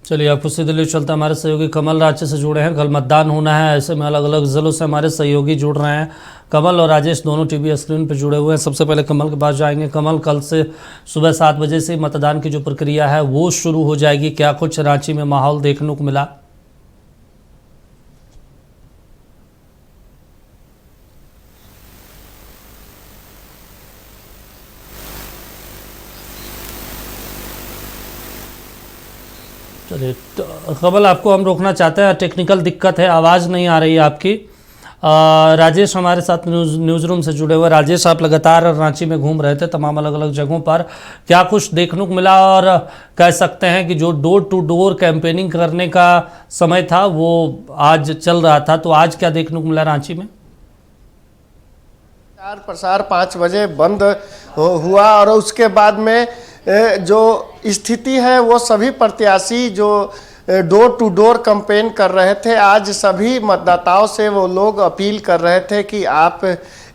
चलिए, आपको सीधे ले चलता हमारे सहयोगी कमल राज्य से जुड़े हैं। कल मतदान होना है, ऐसे में अलग अलग जिलों से हमारे सहयोगी जुड़ रहे हैं। कमल और राजेश दोनों टीवी स्क्रीन पर जुड़े हुए हैं। सबसे पहले कमल के पास जाएंगे। कमल, कल से सुबह 7 बजे से मतदान की जो प्रक्रिया है वो शुरू हो जाएगी। क्या कुछ रांची में माहौल देखने को मिला? चलिए, कमल आपको हम रोकना चाहते हैं, टेक्निकल दिक्कत है, आवाज़ नहीं आ रही है आपकी। राजेश हमारे साथ न्यूज़ रूम से जुड़े हुए। राजेश, आप लगातार रांची में घूम रहे थे तमाम अलग अलग जगहों पर, क्या कुछ देखने को मिला? और कह सकते हैं कि जो डोर टू डोर कैंपेनिंग करने का समय था वो आज चल रहा था, तो आज क्या देखने को मिला रांची में? प्रसार 5 बजे बंद हुआ और उसके बाद में जो स्थिति है वो सभी प्रत्याशी जो डोर टू डोर कैंपेन कर रहे थे, आज सभी मतदाताओं से वो लोग अपील कर रहे थे कि आप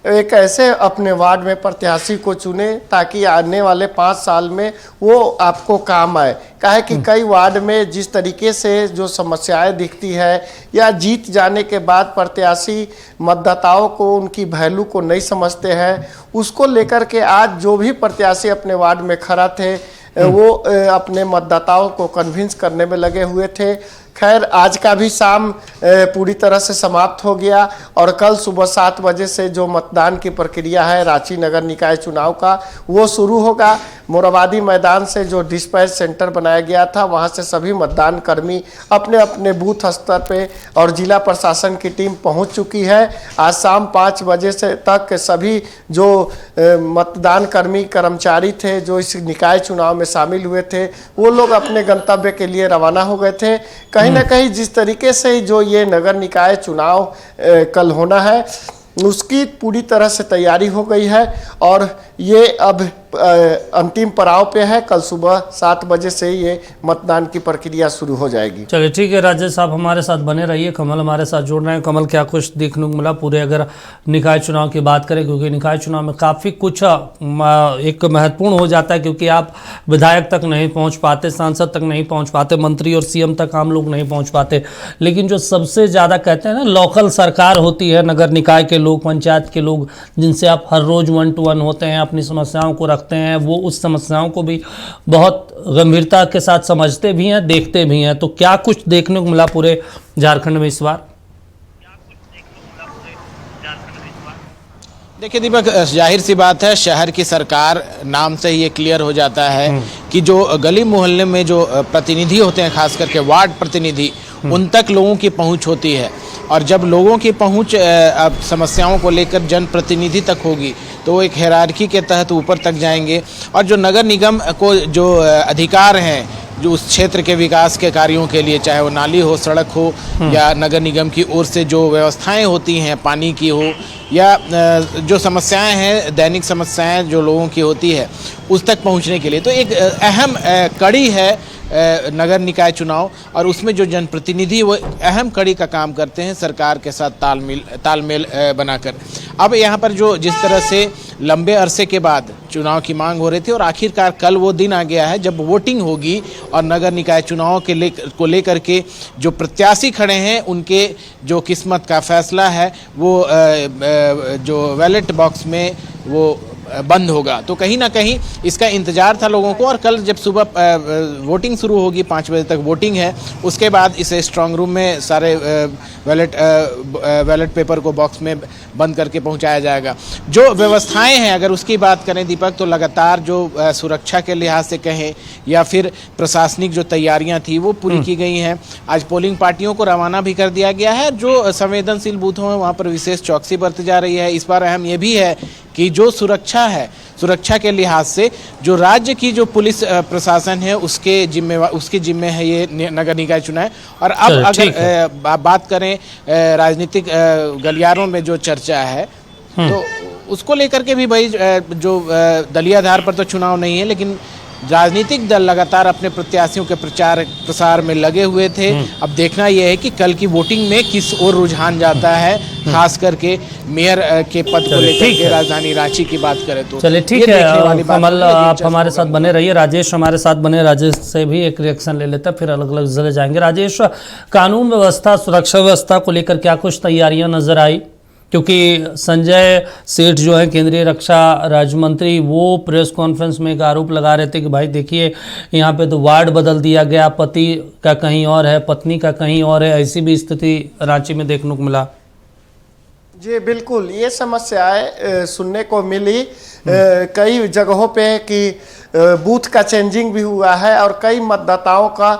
एक ऐसे अपने वार्ड में प्रत्याशी को चुने ताकि आने वाले 5 साल में वो आपको काम आए। काहे कि कई वार्ड में जिस तरीके से जो समस्याएं दिखती है या जीत जाने के बाद प्रत्याशी मतदाताओं को उनकी वैल्यू को नहीं समझते हैं, उसको लेकर के आज जो भी प्रत्याशी अपने वार्ड में खड़ा थे वो अपने मतदाताओं को कन्विंस करने में लगे हुए थे। खैर, आज का भी शाम पूरी तरह से समाप्त हो गया और कल सुबह 7 बजे से जो मतदान की प्रक्रिया है रांची नगर निकाय चुनाव का वो शुरू होगा। मोराबादी मैदान से जो डिस्पैच सेंटर बनाया गया था वहां से सभी मतदान कर्मी अपने अपने बूथ स्तर पे और जिला प्रशासन की टीम पहुंच चुकी है। आज शाम 5 बजे से तक सभी जो मतदान कर्मी कर्मचारी थे जो इस निकाय चुनाव में शामिल हुए थे वो लोग अपने गंतव्य के लिए रवाना हो गए थे। कहीं ना कहीं जिस तरीके से जो ये नगर निकाय चुनाव कल होना है उसकी पूरी तरह से तैयारी हो गई है और ये अब अंतिम पड़ाव पे है। कल सुबह 7 बजे से ये मतदान की प्रक्रिया शुरू हो जाएगी। चलिए, ठीक है राजेश साहब, हमारे साथ बने रहिए। कमल हमारे साथ जुड़ रहे हैं। कमल, क्या कुछ देखने को मिला पूरे अगर निकाय चुनाव की बात करें, क्योंकि निकाय चुनाव में काफ़ी कुछ एक महत्वपूर्ण हो जाता है, क्योंकि आप विधायक तक नहीं पहुँच पाते, सांसद तक नहीं पहुँच पाते, मंत्री और CM तक आम लोग नहीं पहुँच पाते, लेकिन जो सबसे ज़्यादा कहते हैं ना लोकल सरकार होती है, नगर निकाय के लोग, पंचायत के लोग, जिनसे आप हर रोज़ 1 to 1 होते हैं, अपनी समस्याओं को रखते हैं, वो उस समस्याओं को भी बहुत गंभीरता के साथ समझते भी हैं, देखते भी हैं। तो क्या कुछ देखने को मिला पूरे झारखंड में इस बार? देखिए दीपक, जाहिर सी बात है, शहर की सरकार नाम से ही ये क्लियर हो जाता है कि जो गली मोहल्ले में जो प्रतिनिधि होते हैं, खास करके वार्ड प्रतिनिधि, उन तक लोगों की पहुंच होती है। और जब लोगों की पहुंच अब समस्याओं को लेकर जनप्रतिनिधि तक होगी तो वो एक हायरार्की के तहत ऊपर तक जाएंगे और जो नगर निगम को जो अधिकार हैं जो उस क्षेत्र के विकास के कार्यों के लिए, चाहे वो नाली हो, सड़क हो या नगर निगम की ओर से जो व्यवस्थाएं होती हैं, पानी की हो या जो समस्याएं हैं, दैनिक समस्याएं जो लोगों की होती है, उस तक पहुंचने के लिए तो एक अहम कड़ी है नगर निकाय चुनाव। और उसमें जो जनप्रतिनिधि वो अहम कड़ी का काम करते हैं सरकार के साथ तालमेल बनाकर। अब यहाँ पर जो जिस तरह से लंबे अरसे के बाद चुनाव की मांग हो रही थी और आखिरकार कल वो दिन आ गया है जब वोटिंग होगी और नगर निकाय चुनाव को लेकर के जो प्रत्याशी खड़े हैं उनके जो किस्मत का फैसला है वो जो बैलेट बॉक्स में वो बंद होगा। तो कहीं ना कहीं इसका इंतजार था लोगों को और कल जब सुबह वोटिंग शुरू होगी, 5 बजे तक वोटिंग है, उसके बाद इसे स्ट्रांग रूम में सारे बैलेट पेपर को बॉक्स में बंद करके पहुंचाया जाएगा। जो व्यवस्थाएं हैं अगर उसकी बात करें दीपक, तो लगातार जो सुरक्षा के लिहाज से कहें या फिर प्रशासनिक जो तैयारियां थी वो पूरी की गई हैं। आज पोलिंग पार्टियों को रवाना भी कर दिया गया है। जो संवेदनशील बूथों हैं वहाँ पर विशेष चौकसी बरती जा रही है। इस बार अहम ये भी है कि जो सुरक्षा है, सुरक्षा के लिहाज से जो राज्य की जो पुलिस प्रशासन है उसके जिम्मे है ये नगर निकाय चुनाव। और अब अगर बात करें राजनीतिक गलियारों में जो चर्चा है तो उसको लेकर के भी भाई जो दलीय आधार पर तो चुनाव नहीं है, लेकिन राजनीतिक दल लगातार अपने प्रत्याशियों के प्रचार प्रसार में लगे हुए थे। अब देखना यह है कि कल की वोटिंग में किस ओर रुझान जाता है, खास करके मेयर के पद को लेकर के राजधानी रांची की बात करें तो। चलिए ठीक है कमल, आप हमारे साथ बने रहिए। राजेश हमारे साथ बने, राजेश से भी एक रिएक्शन ले लेते हैं, फिर अलग अलग जिले जाएंगे। राजेश, कानून व्यवस्था, सुरक्षा व्यवस्था को लेकर क्या कुछ तैयारियां नजर आई? क्योंकि संजय सेठ जो है केंद्रीय रक्षा राज्य मंत्री, वो प्रेस कॉन्फ्रेंस में एक आरोप लगा रहे थे कि भाई देखिए यहाँ पे तो वार्ड बदल दिया गया, पति का कहीं और है, पत्नी का कहीं और है, ऐसी भी स्थिति रांची में देखने को मिला। जी बिल्कुल, ये समस्याएं सुनने को मिली कई जगहों पे कि बूथ का चेंजिंग भी हुआ है और कई मतदाताओं का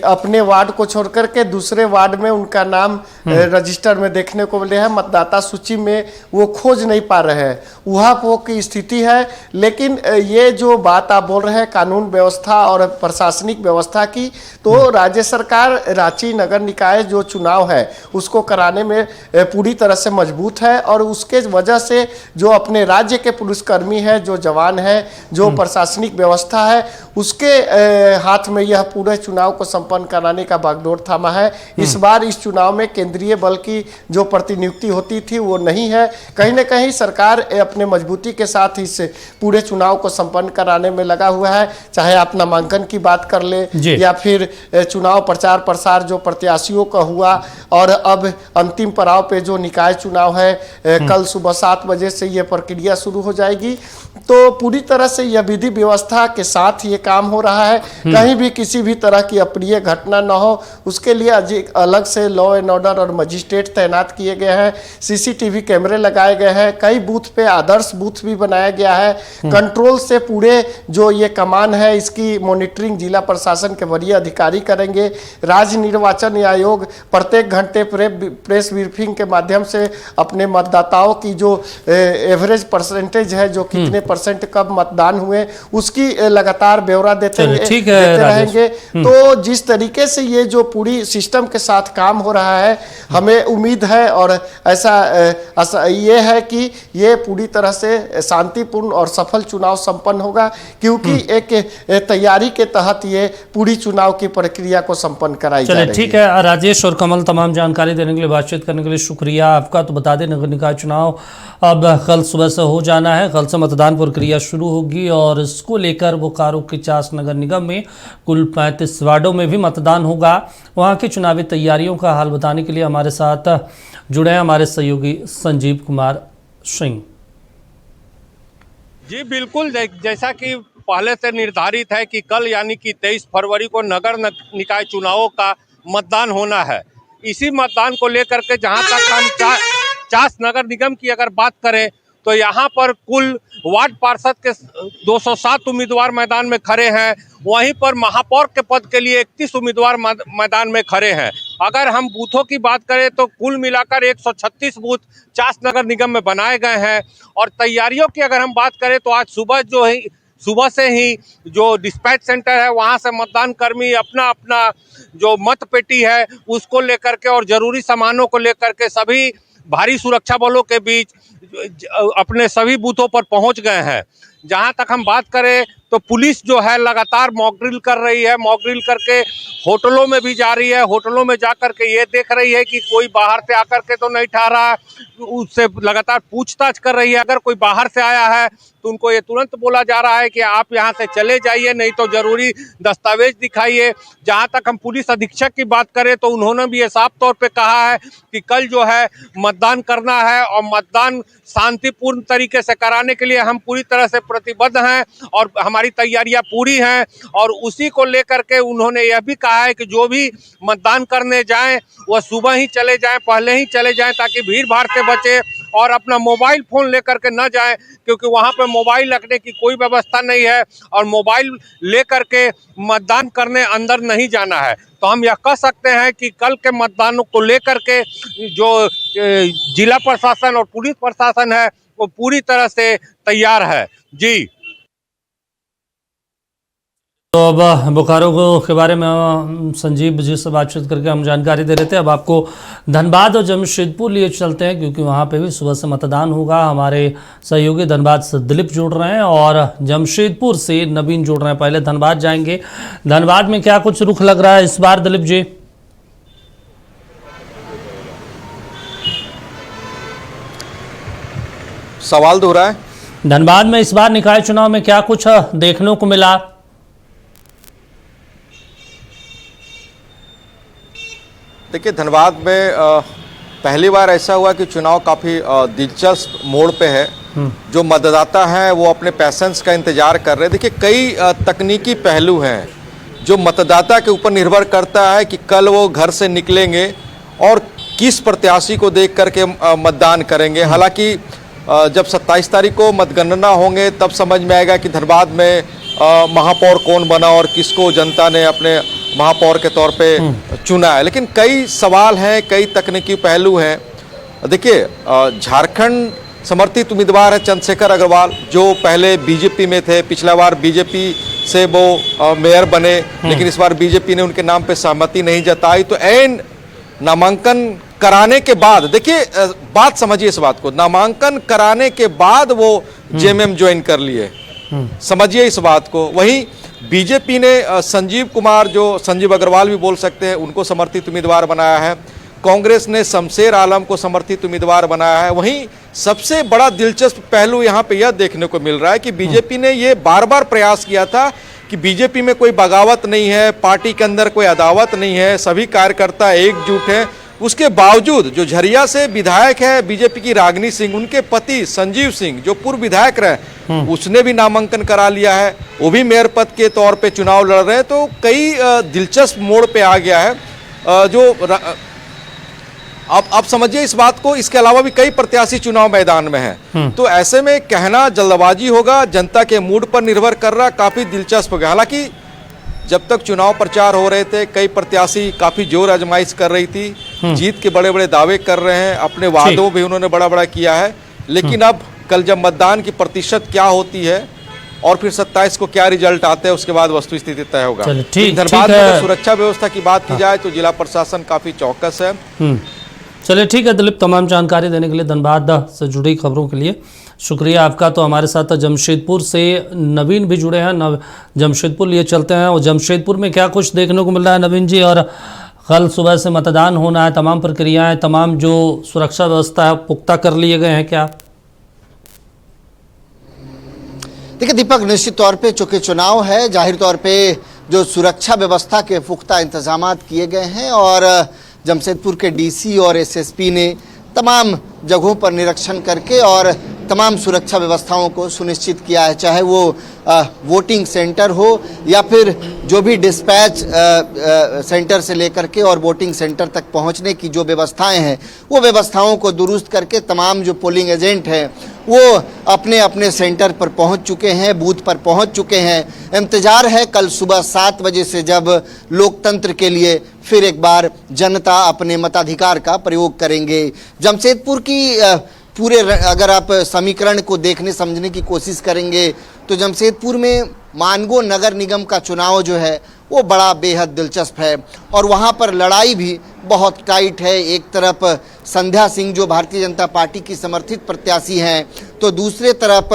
अपने वार्ड को छोड़ करके दूसरे वार्ड में उनका नाम रजिस्टर में देखने को मिले हैं, मतदाता सूची में वो खोज नहीं पा रहे हैं, उहापोह की स्थिति है। लेकिन ये जो बात आप बोल रहे हैं कानून व्यवस्था और प्रशासनिक व्यवस्था की, तो राज्य सरकार रांची नगर निकाय जो चुनाव है उसको कराने में पूरी तरह से मजबूत है और उसके वजह से जो अपने राज्य के पुलिसकर्मी है, जो जवान है, जो प्रशासनिक व्यवस्था है, उसके हाथ में यह पूरे चुनाव को संपन्न कराने का बागडोर थामा है। इस बार इस चुनाव में केंद्रीय बल की जो प्रतिनियुक्ति होती थी वो नहीं है। कहीं न कहीं सरकार अपने मजबूती के साथ इस पूरे चुनाव को संपन्न कराने में लगा हुआ है, चाहे आप नामांकन की बात कर ले या फिर चुनाव प्रचार प्रसार जो प्रत्याशियों का हुआ और अब अंतिम पड़ाव पे जो निकाय चुनाव है, कल सुबह 7 बजे से यह प्रक्रिया शुरू हो जाएगी। तो पूरी तरह से यह विधि व्यवस्था के साथ ये काम हो रहा है, कहीं भी किसी भी तरह की अप्रिय घटना न हो उसके लिए अलग से लॉ एंड ऑर्डर और मजिस्ट्रेट तैनात किए गए हैं, सीसीटीवी कैमरे लगाए गए हैं, कई बूथ पे आदर्श बूथ भी बनाया गया है। कंट्रोल से पूरे जो ये कमान है इसकी मॉनिटरिंग जिला प्रशासन के वरीय अधिकारी करेंगे। राज्य निर्वाचन आयोग प्रत्येक घंटे प्रेस ब्रीफिंग के माध्यम से अपने मतदाताओं की जो एवरेज परसेंटेज है, जो कितने परसेंट कब मतदान हुए, उसकी लगातार ब्यौरा देते रहेंगे। तो जिस तरीके से ये जो पूरी सिस्टम के साथ काम हो रहा है, हमें उम्मीद है और ऐसा ये है कि ये पूरी तरह से शांतिपूर्ण और सफल चुनाव संपन्न होगा, क्योंकि एक तैयारी के तहत ये पूरी चुनाव की प्रक्रिया को संपन्न कराई जा रही है। ठीक है राजेश और कमल, तमाम जानकारी देने के लिए, बातचीत करने के लिए शुक्रिया आपका। तो बता दें नगर निकाय चुनाव अब कल सुबह से हो जाना है, कल से मतदान प्रक्रिया शुरू होगी और इसको लेकर बोकारो के 50 नगर निगम में कुल 35 वार्डों में भी मतदान होगा। वहां की चुनावी तैयारियों का हाल बताने के लिए हमारे साथ जुड़े हैं हमारे सहयोगी संजीव कुमार सिंह। जी बिल्कुल, जैसा कि पहले से निर्धारित है कि कल यानी कि 23 फरवरी को नगर निकाय चुनावों का मतदान होना है। इसी मतदान को लेकर के जहां तक हम 50 नगर निगम की अगर बात करें तो यहाँ पर कुल वार्ड पार्षद के 207 उम्मीदवार मैदान में खड़े हैं, वहीं पर महापौर के पद के लिए 31 उम्मीदवार मैदान में खड़े हैं। अगर हम बूथों की बात करें तो कुल मिलाकर 136 बूथ 50 नगर निगम में बनाए गए हैं। और तैयारियों की अगर हम बात करें तो आज सुबह से ही जो डिस्पैच सेंटर है वहां से मतदान कर्मी अपना अपना जो मत पेटी है उसको लेकर के और जरूरी सामानों को लेकर के सभी भारी सुरक्षा बलों के बीच अपने सभी बूथों पर पहुंच गए हैं। जहां तक हम बात करें तो पुलिस जो है लगातार मॉक ड्रिल कर रही है, मॉक ड्रिल करके होटलों में भी जा रही है, होटलों में जा करके ये देख रही है कि कोई बाहर से आकर के तो नहीं ठहरा, उससे लगातार पूछताछ कर रही है। अगर कोई बाहर से आया है तो उनको ये तुरंत बोला जा रहा है कि आप यहाँ से चले जाइए, नहीं तो जरूरी दस्तावेज दिखाइए। जहाँ तक हम पुलिस अधीक्षक की बात करें तो उन्होंने भी ये साफ तौर पे कहा है कि कल जो है मतदान करना है और मतदान शांतिपूर्ण तरीके से कराने के लिए हम पूरी तरह से प्रतिबद्ध हैं और हमारी तैयारियां पूरी हैं। और उसी को लेकर के उन्होंने यह भी कहा है कि जो भी मतदान करने जाएं वह सुबह ही चले जाएं, पहले ही चले जाएं, ताकि भीड़ भाड़ से बचे और अपना मोबाइल फ़ोन लेकर के न जाएं, क्योंकि वहाँ पे मोबाइल रखने की कोई व्यवस्था नहीं है और मोबाइल लेकर के मतदान करने अंदर नहीं जाना है। तो हम यह कह सकते हैं कि कल के मतदानों को लेकर के जो जिला प्रशासन और पुलिस प्रशासन है वो पूरी तरह से तैयार है। जी तो अब बोकारो के बारे में संजीव जी से बातचीत करके हम जानकारी दे रहे थे। अब आपको धनबाद और जमशेदपुर लिए चलते हैं क्योंकि वहाँ पे भी सुबह से मतदान होगा। हमारे सहयोगी धनबाद से दिलीप जुड़ रहे हैं और जमशेदपुर से नवीन जुड़ रहे हैं। पहले धनबाद जाएंगे। धनबाद में क्या कुछ रुख लग रहा है इस बार दिलीप जी? सवाल दोहरा है। धनबाद में इस बार निकाय चुनाव में क्या कुछ देखने को मिला? देखिए, धनबाद में पहली बार ऐसा हुआ कि चुनाव काफ़ी दिलचस्प मोड़ पे है। जो मतदाता हैं वो अपने पैसेंस का इंतजार कर रहे हैं। देखिए, कई तकनीकी पहलू हैं जो मतदाता के ऊपर निर्भर करता है कि कल वो घर से निकलेंगे और किस प्रत्याशी को देख करके मतदान करेंगे। हालांकि जब 27 तारीख को मतगणना होंगे तब समझ में आएगा कि धनबाद में महापौर कौन बना और किसको जनता ने अपने महापौर के तौर पे चुना है। लेकिन कई सवाल हैं, कई तकनीकी पहलू हैं। देखिए, झारखंड समर्थित उम्मीदवार है चंद्रशेखर अग्रवाल, जो पहले बीजेपी में थे। पिछला बार बीजेपी से वो मेयर बने, लेकिन इस बार बीजेपी ने उनके नाम पे सहमति नहीं जताई। तो ऐन नामांकन कराने के बाद, देखिए बात समझिए इस बात को, नामांकन कराने के बाद वो जेएमएम ज्वाइन कर लिए। समझिए इस बात को। वहीं बीजेपी ने संजीव कुमार, जो संजीव अग्रवाल भी बोल सकते हैं, उनको समर्थित उम्मीदवार बनाया है। कांग्रेस ने शमशेर आलम को समर्थित उम्मीदवार बनाया है। वहीं सबसे बड़ा दिलचस्प पहलू यहाँ पे यह देखने को मिल रहा है कि बीजेपी ने ये बार बार प्रयास किया था कि बीजेपी में कोई बगावत नहीं है, पार्टी के अंदर कोई अदावत नहीं है, सभी कार्यकर्ता एकजुट हैं। उसके बावजूद जो झरिया से विधायक है बीजेपी की रागिनी सिंह, उनके पति संजीव सिंह जो पूर्व विधायक रहे, उसने भी नामांकन करा लिया है। वो भी मेयर पद के तौर पे चुनाव लड़ रहे हैं। तो कई दिलचस्प मोड़ पे आ गया है। जो आप समझिए इस बात को। इसके अलावा भी कई प्रत्याशी चुनाव मैदान में हैं। तो ऐसे में कहना जल्दबाजी होगा, जनता के मूड पर निर्भर कर रहा, काफी दिलचस्प हो गया। हालांकि जब तक चुनाव प्रचार हो रहे थे कई प्रत्याशी काफी जोर आजमाइश कर रही थी, जीत के बड़े बड़े दावे कर रहे हैं, अपने वादों भी उन्होंने बड़ा बड़ा किया है। लेकिन अब कल जब मतदान की प्रतिशत क्या होती है और फिर 27 को क्या रिजल्ट आते हैं, उसके बाद वस्तु स्थिति तय होगा। धनबाद में सुरक्षा व्यवस्था की बात की जाए तो जिला प्रशासन काफी चौकस है। चलिए ठीक है दिलीप, तमाम जानकारी देने के लिए, धनबाद से जुड़ी खबरों के लिए शुक्रिया आपका। तो हमारे साथ जमशेदपुर से नवीन भी जुड़े हैं। जमशेदपुर लिए चलते हैं और जमशेदपुर में क्या कुछ देखने को मिल रहा है नवीन जी? और कल सुबह से मतदान होना है, तमाम प्रक्रियाएं, तमाम जो सुरक्षा व्यवस्था है पुख्ता कर लिए गए हैं क्या? देखिए दीपक, निश्चित तौर पे चूंकि चुनाव है, जाहिर तौर पे जो सुरक्षा व्यवस्था के पुख्ता इंतजाम किए गए हैं और जमशेदपुर के डीसी और एसएसपी ने तमाम जगहों पर निरीक्षण करके और तमाम सुरक्षा व्यवस्थाओं को सुनिश्चित किया है। चाहे वो वोटिंग सेंटर हो या फिर जो भी डिस्पैच सेंटर से लेकर के और वोटिंग सेंटर तक पहुंचने की जो व्यवस्थाएं हैं, वो व्यवस्थाओं को दुरुस्त करके तमाम जो पोलिंग एजेंट हैं वो अपने अपने सेंटर पर पहुंच चुके हैं, बूथ पर पहुंच चुके हैं। इंतज़ार है कल सुबह 7 बजे से जब लोकतंत्र के लिए फिर एक बार जनता अपने मताधिकार का प्रयोग करेंगे। जमशेदपुर की पूरे अगर आप समीकरण को देखने समझने की कोशिश करेंगे तो जमशेदपुर में मानगो नगर निगम का चुनाव जो है वो बड़ा बेहद दिलचस्प है और वहाँ पर लड़ाई भी बहुत टाइट है। एक तरफ संध्या सिंह जो भारतीय जनता पार्टी की समर्थित प्रत्याशी हैं, तो दूसरे तरफ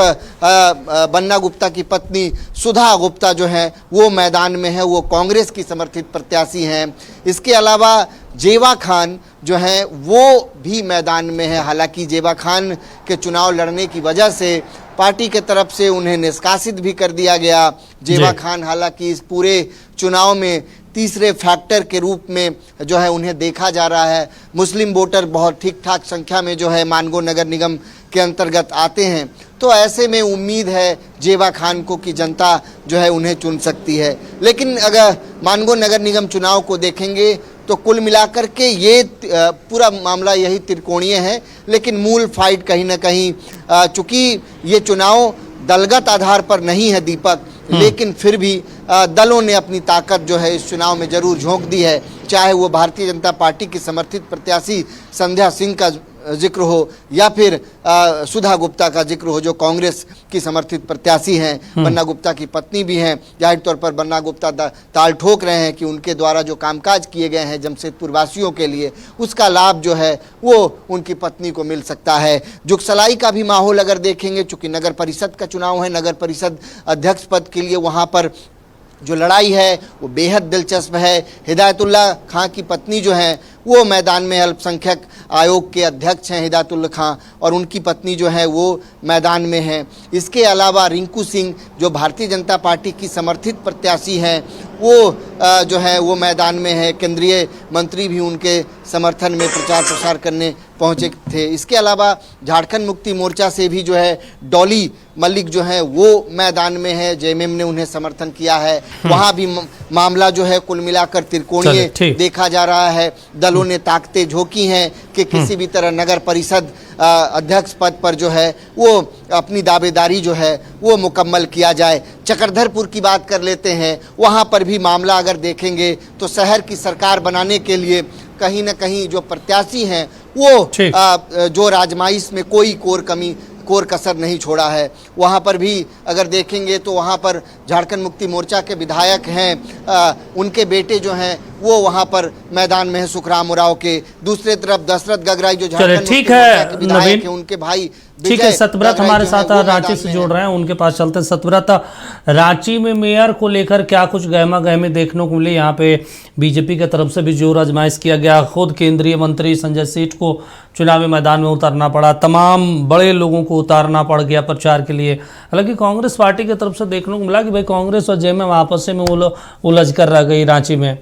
बन्ना गुप्ता की पत्नी सुधा गुप्ता जो है वो मैदान में है, वो कांग्रेस की समर्थित प्रत्याशी हैं। इसके अलावा जेवा खान जो हैं वो भी मैदान में है। हालांकि जेवा खान के चुनाव लड़ने की वजह से पार्टी के तरफ से उन्हें निष्कासित भी कर दिया गया। जेवा खान हालांकि इस पूरे चुनाव में तीसरे फैक्टर के रूप में जो है उन्हें देखा जा रहा है। मुस्लिम वोटर बहुत ठीक ठाक संख्या में जो है मानगो नगर निगम के अंतर्गत आते हैं, तो ऐसे में उम्मीद है जेवा खान को कि जनता जो है उन्हें चुन सकती है। लेकिन अगर मानगो नगर निगम चुनाव को देखेंगे तो कुल मिलाकर के ये पूरा मामला यही त्रिकोणीय है। लेकिन मूल फाइट कहीं ना कहीं, चूंकि ये चुनाव दलगत आधार पर नहीं है दीपक, लेकिन फिर भी दलों ने अपनी ताकत जो है इस चुनाव में जरूर झोंक दी है। चाहे वो भारतीय जनता पार्टी की समर्थित प्रत्याशी संध्या सिंह का जिक्र हो या फिर सुधा गुप्ता का जिक्र हो, जो कांग्रेस की समर्थित प्रत्याशी हैं, बन्ना गुप्ता की पत्नी भी हैं। जाहिर तौर पर बन्ना गुप्ता ताल ठोक रहे हैं कि उनके द्वारा जो कामकाज किए गए हैं जमशेदपुर वासियों के लिए, उसका लाभ जो है वो उनकी पत्नी को मिल सकता है। जुगसलाई का भी माहौल अगर देखेंगे, चूंकि नगर परिषद का चुनाव है, नगर परिषद अध्यक्ष पद के लिए वहाँ पर जो लड़ाई है वो बेहद दिलचस्प है। हिदायतुल्लाह खां की पत्नी जो हैं वो मैदान में, अल्पसंख्यक आयोग के अध्यक्ष हैं हिदायतुल्लाह खां, और उनकी पत्नी जो है वो मैदान में हैं। इसके अलावा रिंकू सिंह जो भारतीय जनता पार्टी की समर्थित प्रत्याशी हैं, वो जो है वो मैदान में है। केंद्रीय मंत्री भी उनके समर्थन में प्रचार प्रसार करने पहुंचे थे। इसके अलावा झारखंड मुक्ति मोर्चा से भी जो है डॉली मलिक जो है वो मैदान में है, जेएमएम ने उन्हें समर्थन किया है। वहाँ भी मामला जो है कुल मिलाकर त्रिकोणीय देखा जा रहा है। दलों ने ताकतें झोंकी हैं कि किसी भी तरह नगर परिषद अध्यक्ष पद पर जो है वो अपनी दावेदारी जो है वो मुकम्मल किया जाए। चक्रधरपुर की बात कर लेते हैं, वहाँ पर भी मामला अगर देखेंगे तो शहर की सरकार बनाने के लिए कहीं ना कहीं जो प्रत्याशी हैं वो जो राजमाइश में कोई कोर कसर नहीं छोड़ा है। वहाँ पर भी अगर देखेंगे तो वहाँ पर झारखंड मुक्ति मोर्चा के विधायक हैं, उनके बेटे जो हैं वो वहाँ पर मैदान में है सुखराम उरांव के। दूसरे तरफ दशरथ गगराई जो झारखंड मुक्ति मोर्चा के विधायक हैं, उनके भाई ठीक है। सतव्रत हमारे साथ रांची से जोड़ रहे हैं, उनके पास चलते हैं। सतव्रत, रांची में मेयर को लेकर क्या कुछ गहमा गहमी देखने को मिली? यहाँ पे बीजेपी की तरफ से भी जोर आजमाइश किया गया, खुद केंद्रीय मंत्री संजय सेठ को चुनावी मैदान में उतारना पड़ा, तमाम बड़े लोगों को उतारना पड़ गया प्रचार के लिए। हालांकि कांग्रेस पार्टी की तरफ से देखने को मिला कि भाई कांग्रेस और जेएमएम आपस में उलझ कर रह गई रांची में।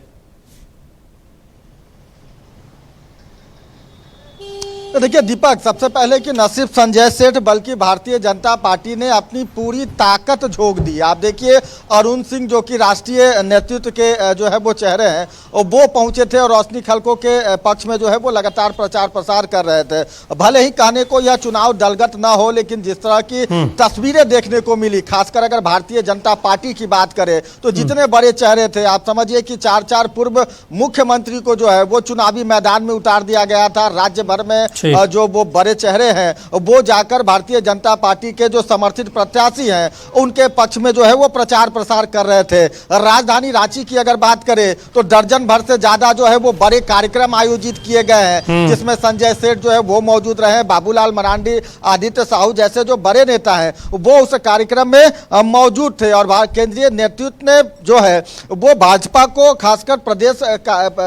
तो देखिए दीपक, सबसे पहले कि न सिर्फ संजय सेठ बल्कि भारतीय जनता पार्टी ने अपनी पूरी ताकत झोंक दी। आप देखिए अरुण सिंह जो कि राष्ट्रीय नेतृत्व के जो है वो चेहरे हैं, और वो पहुंचे थे और रोशनी खलको के पक्ष में जो है वो लगातार प्रचार प्रसार कर रहे थे। भले ही कहने को यह चुनाव दलगत ना हो, लेकिन जिस तरह की तस्वीरें देखने को मिली, खासकर अगर भारतीय जनता पार्टी की बात करें तो जितने बड़े चेहरे थे, आप समझिए कि 4 पूर्व मुख्यमंत्री को जो है वो चुनावी मैदान में उतार दिया गया था। राज्य भर में जो वो बड़े चेहरे हैं वो जाकर भारतीय जनता पार्टी के जो समर्थित प्रत्याशी हैं उनके पक्ष में जो है वो प्रचार प्रसार कर रहे थे। राजधानी रांची की अगर बात करें तो दर्जन भर से ज्यादा जो है वो बड़े कार्यक्रम आयोजित किए गए हैं, जिसमें संजय सेठ जो है वो मौजूद रहे, बाबूलाल मरांडी, आदित्य साहू जैसे जो बड़े नेता हैं वो उस कार्यक्रम में मौजूद थे। और केंद्रीय नेतृत्व ने जो है वो भाजपा को, खासकर प्रदेश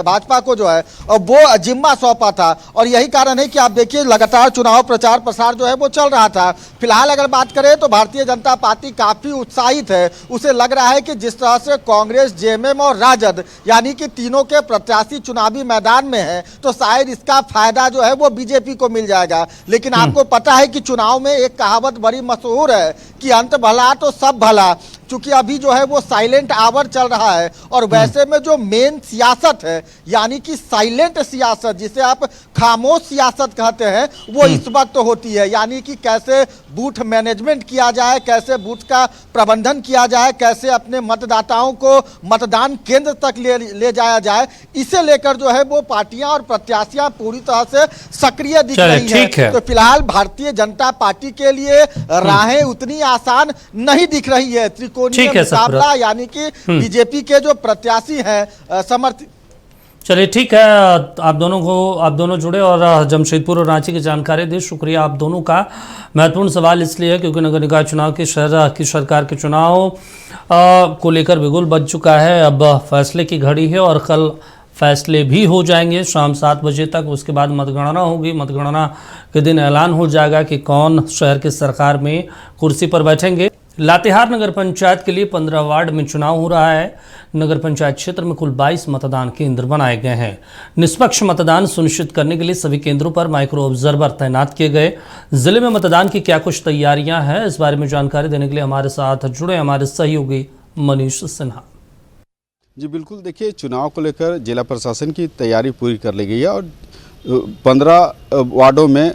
भाजपा को जो है वो जिम्मा सौंपा था। और यही कारण है कि आप देखिए लगातार चुनाव प्रचार प्रसार जो है वो चल रहा था। फिलहाल अगर बात करें तो भारतीय जनता पार्टी काफी उत्साहित है। उसे लग रहा है कि जिस तरह से कांग्रेस, जेएमएम और राजद यानी कि तीनों के प्रत्याशी चुनावी मैदान में हैं, तो शायद इसका फायदा जो है वो बीजेपी को मिल जाएगा। लेकिन आपको पता है कि चुनाव में एक कहावत बड़ी मशहूर है कि अंत भला तो सब भला। चूंकि अभी जो है वो साइलेंट आवर चल रहा है, और वैसे में जो मेन सियासत है यानी कि साइलेंट सियासत, जिसे आप खामोश सियासत कहते हैं, वो इस वक्त होती है। यानी कि कैसे बूथ मैनेजमेंट किया जाए, कैसे बूथ का प्रबंधन किया जाए, कैसे अपने मतदाताओं को मतदान केंद्र तक ले जाया जाए, इसे लेकर जो है वो पार्टियां और प्रत्याशियां पूरी तरह से सक्रिय दिख रही हैं। तो फिलहाल भारतीय जनता पार्टी के लिए राहें उतनी आसान नहीं दिख रही है। मुकाबला यानी कि बीजेपी के जो प्रत्याशी हैं समर्थित। चलिए ठीक है, आप दोनों जुड़े और जमशेदपुर और रांची की जानकारी दी, शुक्रिया आप दोनों का। महत्वपूर्ण सवाल इसलिए है क्योंकि नगर निकाय चुनाव की शहर की सरकार के चुनाव को लेकर बिगुल बज चुका है। अब फैसले की घड़ी है और कल फैसले भी हो जाएंगे शाम 7 बजे तक। उसके बाद मतगणना होगी, मतगणना के दिन ऐलान हो जाएगा कि कौन शहर की सरकार में कुर्सी पर बैठेंगे। लातेहार नगर पंचायत के लिए 15 वार्ड में चुनाव हो रहा है। नगर पंचायत क्षेत्र में कुल 22 मतदान केंद्र बनाए गए हैं। निष्पक्ष मतदान सुनिश्चित करने के लिए सभी केंद्रों पर माइक्रो ऑब्जर्वर तैनात किए गए। जिले में मतदान की क्या कुछ तैयारियां हैं, इस बारे में जानकारी देने के लिए हमारे साथ जुड़े हमारे सहयोगी मनीष सिन्हा। जी बिल्कुल, देखिए चुनाव को लेकर जिला प्रशासन की तैयारी पूरी कर ली गई है और 15 वार्डों में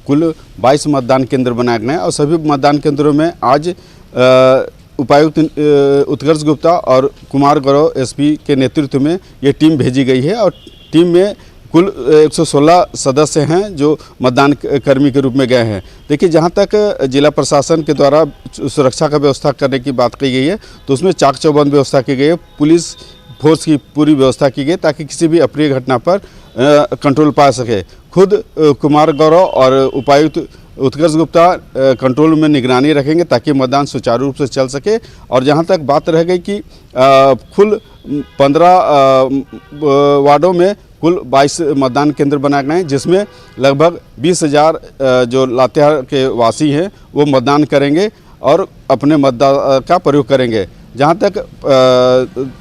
कुल 22 मतदान केंद्र बनाए गए हैं और सभी मतदान केंद्रों में आज उपायुक्त उत्कर्ष गुप्ता और कुमार गौरव एसपी के नेतृत्व में ये टीम भेजी गई है। और टीम में कुल 116 सदस्य हैं जो मतदान कर्मी के रूप में गए हैं। देखिए, जहां तक जिला प्रशासन के द्वारा सुरक्षा का व्यवस्था करने की बात की गई है तो उसमें चाक चौबंद व्यवस्था की गई है, पुलिस फोर्स की पूरी व्यवस्था की गई ताकि किसी भी अप्रिय घटना पर कंट्रोल पा सके। खुद कुमार गौरव और उपायुक्त उत्कर्ष गुप्ता कंट्रोल रूम में निगरानी रखेंगे ताकि मतदान सुचारू रूप से चल सके। और जहां तक बात रह गई कि कुल 15 वार्डों में कुल 22 मतदान केंद्र बनाए गए हैं, जिसमें लगभग 20,000 जो लातेहार के वासी हैं वो मतदान करेंगे और अपने मतदान का प्रयोग करेंगे। जहाँ तक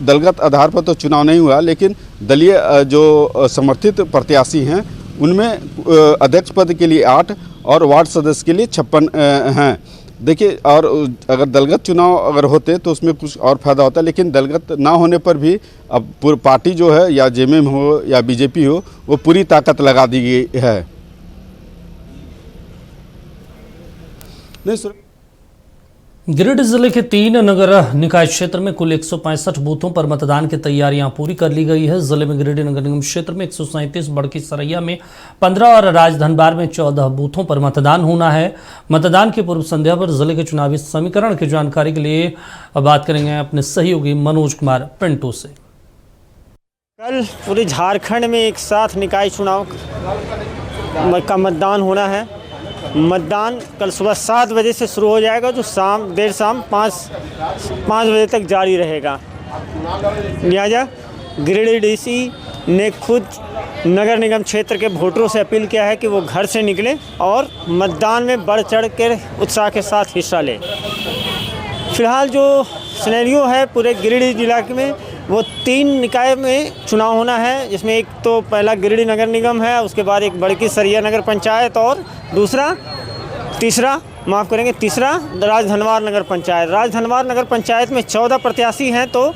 दलगत आधार पर तो चुनाव नहीं हुआ, लेकिन दलीय जो समर्थित प्रत्याशी हैं उनमें अध्यक्ष पद के लिए 8 और वार्ड सदस्य के लिए 56 हैं। देखिए, और अगर दलगत चुनाव अगर होते तो उसमें कुछ और फायदा होता, लेकिन दलगत ना होने पर भी अब पार्टी जो है या जेएमएम हो या बीजेपी हो वो पूरी ताकत लगा दी गई है। नहीं, गिरिडीह जिले के 3 नगर निकाय क्षेत्र में कुल 165 बूथों पर मतदान की तैयारियां पूरी कर ली गई है। जिले में गिरिडीह नगर निगम क्षेत्र में 137, बड़की सरैया में 15 और राजधनबार में 14 बूथों पर मतदान होना है। मतदान की पूर्व संध्या पर जिले के चुनावी समीकरण की जानकारी के लिए बात करेंगे अपने सहयोगी मनोज कुमार पिंटू से। कल पूरे झारखंड में एक साथ निकाय चुनाव का मतदान होना है। मतदान कल सुबह 7 बजे से शुरू हो जाएगा, जो देर शाम 5 बजे तक जारी रहेगा। लिहाजा गिरिडीह डीसी ने खुद नगर निगम क्षेत्र के वोटरों से अपील किया है कि वो घर से निकलें और मतदान में बढ़ चढ़ कर उत्साह के साथ हिस्सा लें। फिलहाल जो सिनेरियो है पूरे गिरिडीह जिला में, वो 3 निकाय में चुनाव होना है, जिसमें एक तो पहला गिरिडीह नगर निगम है, उसके बाद एक बड़की सरैया नगर पंचायत और तीसरा राजधनवार नगर पंचायत। राजधनवार नगर पंचायत में 14 प्रत्याशी हैं, तो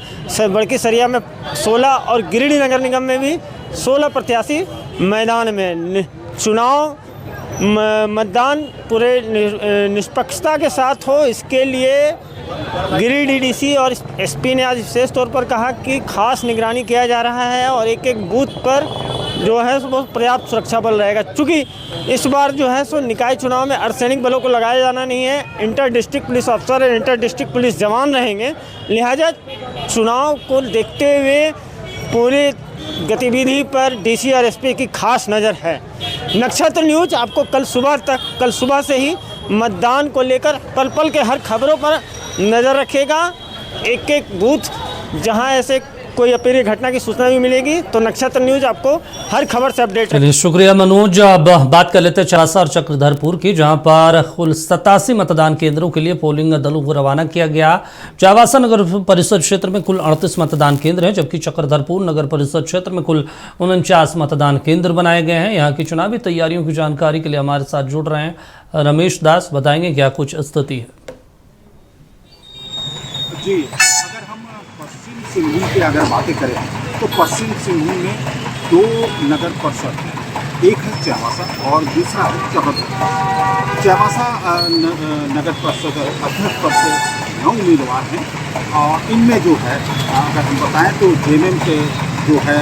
बड़की सरैया में 16 और गिरिडीह नगर निगम में भी 16 प्रत्याशी मैदान में। चुनाव मतदान पूरे निष्पक्षता के साथ हो, इसके लिए गिरिडीह डीसी और एसपी ने आज विशेष तौर पर कहा कि खास निगरानी किया जा रहा है और एक बूथ पर जो है सो बहुत पर्याप्त सुरक्षा बल रहेगा। चूँकि इस बार जो है सो निकाय चुनाव में अर्धसैनिक बलों को लगाया जाना नहीं है, इंटर डिस्ट्रिक्ट पुलिस अफसर और इंटर डिस्ट्रिक्ट पुलिस जवान रहेंगे। लिहाजा चुनाव को देखते हुए पूरी गतिविधि पर डीसी और एसपी की खास नज़र है। नक्षत्र न्यूज आपको कल सुबह से ही मतदान को लेकर पल पल के हर खबरों पर नज़र रखेगा। एक बूथ जहां ऐसे कोई अप्रिय घटना की सूचना भी मिलेगी तो नक्षत्र न्यूज आपको हर खबर से अपडेट। चलिए, शुक्रिया मनोज। अब बात कर लेते हैं चावासा और चक्रधरपुर की, जहां पर कुल 87 मतदान केंद्रों के लिए पोलिंग दलों को रवाना किया गया। चावासा नगर परिषद क्षेत्र में कुल 38 मतदान केंद्र हैं, जबकि चक्रधरपुर नगर परिषद क्षेत्र में कुल 49 मतदान केंद्र बनाए गए हैं। यहाँ की चुनावी तैयारियों की जानकारी के लिए हमारे साथ जुड़ रहे हैं रमेश दास, बताएंगे क्या कुछ स्थिति है। जी, अगर हम पश्चिम सिंहभूम की अगर बातें करें तो पश्चिम सिंहभूम में 2 नगर परिषद हैं, एक है चावासा और दूसरा है चक्रधरपुर। चावासा नगर परिषद अध्यक्ष पद से 9 उम्मीदवार हैं और इनमें जो है अगर हम बताएं तो जेएमएम के जो है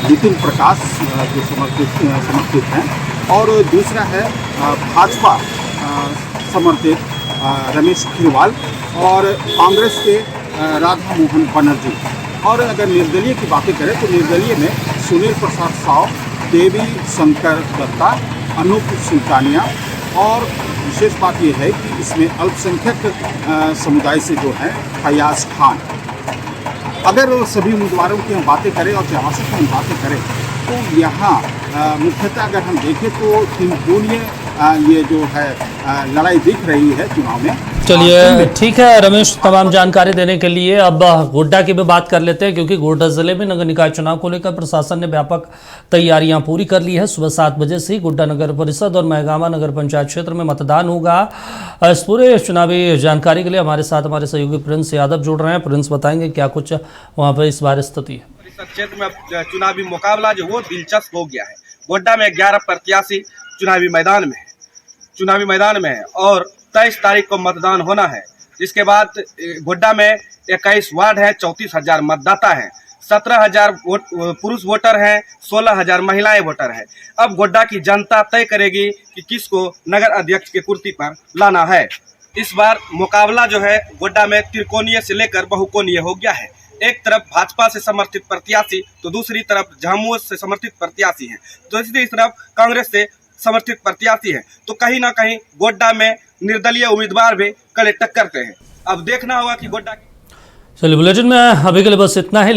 नितिन प्रकाश जो समर्थित हैं और दूसरा है भाजपा समर्थित रमेश खीरवाल और कांग्रेस के राधा मोहन बनर्जी। और अगर निर्दलीय की बातें करें तो निर्दलीय में सुनील प्रसाद साव, देवी शंकर दत्ता, अनूप सुल्तानिया और विशेष बात यह है कि इसमें अल्पसंख्यक समुदाय से जो है फयाज खान। अगर सभी उम्मीदवारों की हम बातें करें और चावासा की हम बातें करें तो यहाँ मुख्यतः अगर हम देखें तो त्रिकोणीय ये जो है लड़ाई दिख रही है चुनाव में। चलिए, ठीक है रमेश, तमाम जानकारी देने के लिए। अब गोड्डा की भी बात कर लेते हैं, क्योंकि गोड्डा जिले में नगर निकाय चुनाव को लेकर प्रशासन ने व्यापक तैयारियां पूरी कर ली है। सुबह 7 बजे से ही गोड्डा नगर परिषद और महगामा नगर पंचायत क्षेत्र में मतदान होगा। इस पूरे चुनावी जानकारी के लिए हमारे साथ हमारे सहयोगी प्रिंस यादव जुड़ रहे हैं। प्रिंस, बताएंगे क्या कुछ वहाँ पर इस बार स्थिति है। परिषद क्षेत्र में चुनावी मुकाबला जो वो दिलचस्प हो गया है। गोड्डा में 11 प्रत्याशी चुनावी मैदान में है और 23 तारीख को मतदान होना है। जिसके बाद गोड्डा में 21 वार्ड है, 34,000 मतदाता हैं। 17,000 पुरुष वोटर हैं, 16,000 महिलाएं वोटर हैं। अब गोड्डा की जनता तय करेगी कि किसको नगर अध्यक्ष के कुर्सी पर लाना है। इस बार मुकाबला जो है गोड्डा में त्रिकोणीय से लेकर बहुकोणीय हो गया है। एक तरफ भाजपा से समर्थित प्रत्याशी तो दूसरी तरफ झामुमो से समर्थित प्रत्याशी हैं, तो दूसरी तरफ कांग्रेस से समर्थित प्रत्याशी हैं। तो कहीं ना कहीं गोड्डा में निर्दलीय उम्मीदवार भी कड़े टक्कर हैं। अब देखना होगा कि गोड्डा चलिए बुलेटिन में अभी के लिए बस इतना है।